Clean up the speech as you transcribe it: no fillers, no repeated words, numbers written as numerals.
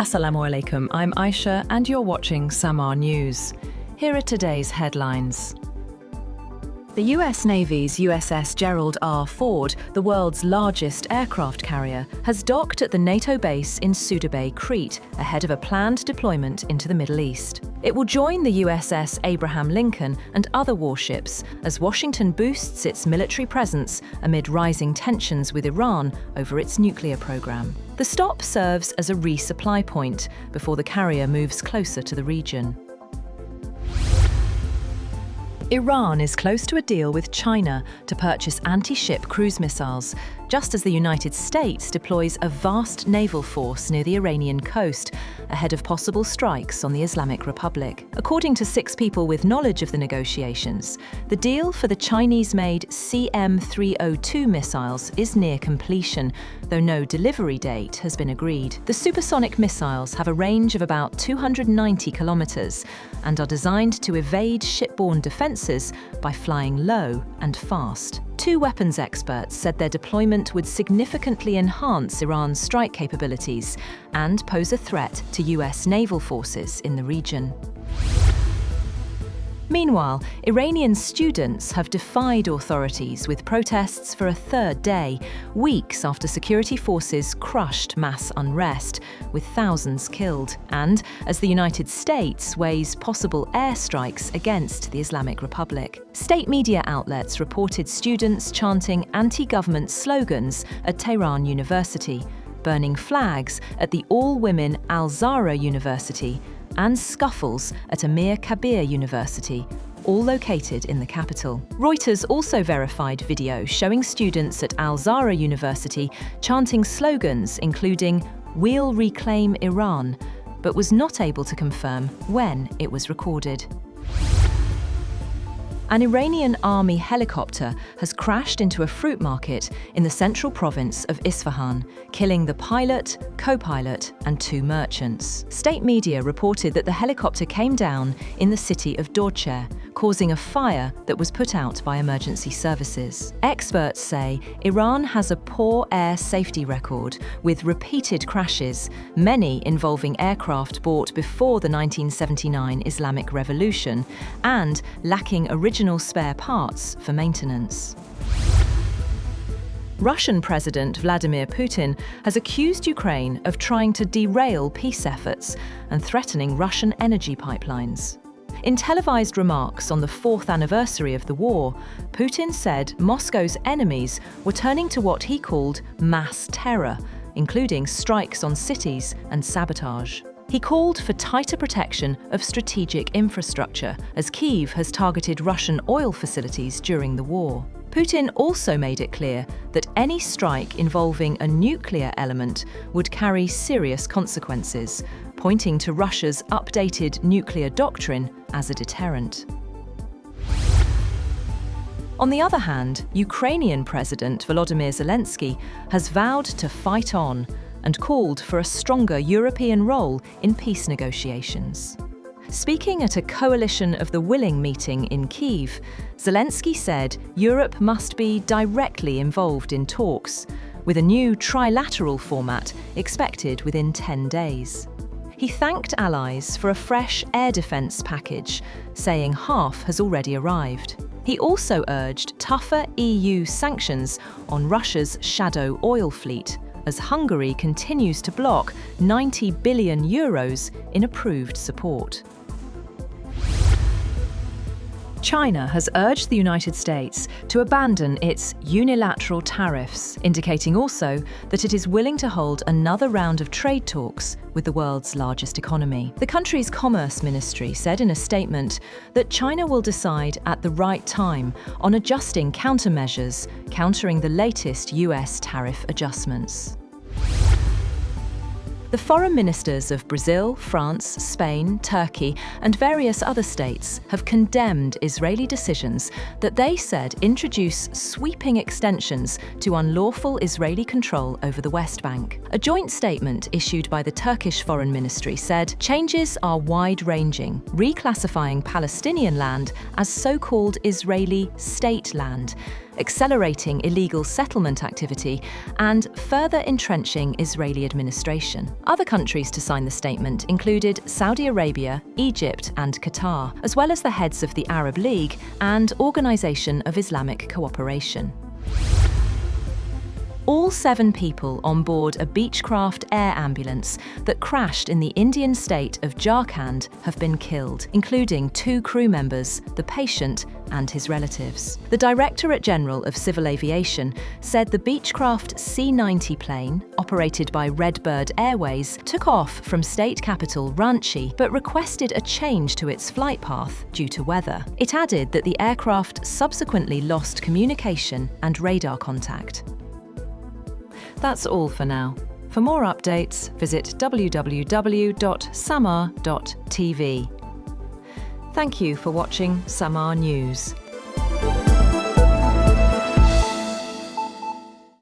Assalamu alaikum, I'm Aisha and you're watching Samaa News. Here are today's headlines. The US Navy's USS Gerald R. Ford, the world's largest aircraft carrier, has docked at the NATO base in Souda Bay, Crete, ahead of a planned deployment into the Middle East. It will join the USS Abraham Lincoln and other warships as Washington boosts its military presence amid rising tensions with Iran over its nuclear program. The stop serves as a resupply point before the carrier moves closer to the region. Iran is close to a deal with China to purchase anti-ship cruise missiles, just as the United States deploys a vast naval force near the Iranian coast, ahead of possible strikes on the Islamic Republic. According to 6 people with knowledge of the negotiations, the deal for the Chinese-made CM-302 missiles is near completion, though no delivery date has been agreed. The supersonic missiles have a range of about 290 kilometers and are designed to evade shipborne defenses by flying low and fast. 2 weapons experts said their deployment would significantly enhance Iran's strike capabilities and pose a threat to US naval forces in the region. Meanwhile, Iranian students have defied authorities with protests for a 3rd day, weeks after security forces crushed mass unrest, with thousands killed, and as the United States weighs possible airstrikes against the Islamic Republic. State media outlets reported students chanting anti-government slogans at Tehran University, burning flags at the all-women Al-Zahra University, and scuffles at Amir Kabir University, all located in the capital. Reuters also verified video showing students at Al-Zahra University chanting slogans including "We'll reclaim Iran," but was not able to confirm when it was recorded. An Iranian army helicopter has crashed into a fruit market in the central province of Isfahan, killing the pilot, co-pilot, and 2 merchants. State media reported that the helicopter came down in the city of Dorche, causing a fire that was put out by emergency services. Experts say Iran has a poor air safety record, with repeated crashes, many involving aircraft bought before the 1979 Islamic Revolution, and lacking original spare parts for maintenance. Russian President Vladimir Putin has accused Ukraine of trying to derail peace efforts and threatening Russian energy pipelines. In televised remarks on the 4th anniversary of the war, Putin said Moscow's enemies were turning to what he called mass terror, including strikes on cities and sabotage. He called for tighter protection of strategic infrastructure, as Kyiv has targeted Russian oil facilities during the war. Putin also made it clear that any strike involving a nuclear element would carry serious consequences, pointing to Russia's updated nuclear doctrine as a deterrent. On the other hand, Ukrainian President Volodymyr Zelensky has vowed to fight on and called for a stronger European role in peace negotiations. Speaking at a Coalition of the Willing meeting in Kyiv, Zelensky said Europe must be directly involved in talks, with a new trilateral format expected within 10 days. He thanked allies for a fresh air defence package, saying half has already arrived. He also urged tougher EU sanctions on Russia's shadow oil fleet, as Hungary continues to block €90 billion in approved support. China has urged the United States to abandon its unilateral tariffs, indicating also that it is willing to hold another round of trade talks with the world's largest economy. The country's Commerce Ministry said in a statement that China will decide at the right time on adjusting countermeasures, countering the latest US tariff adjustments. The foreign ministers of Brazil, France, Spain, Turkey, and various other states have condemned Israeli decisions that they said introduce sweeping extensions to unlawful Israeli control over the West Bank. A joint statement issued by the Turkish Foreign Ministry said changes are wide-ranging, reclassifying Palestinian land as so-called Israeli state land, accelerating illegal settlement activity, and further entrenching Israeli administration. Other countries to sign the statement included Saudi Arabia, Egypt, and Qatar, as well as the heads of the Arab League and Organization of Islamic Cooperation. All 7 people on board a Beechcraft air ambulance that crashed in the Indian state of Jharkhand have been killed, including 2 crew members, the patient, and his relatives. The Directorate General of Civil Aviation said the Beechcraft C-90 plane, operated by Redbird Airways, took off from state capital Ranchi but requested a change to its flight path due to weather. It added that the aircraft subsequently lost communication and radar contact. That's all for now. For more updates, visit www.samaa.tv. Thank you for watching Samaa News.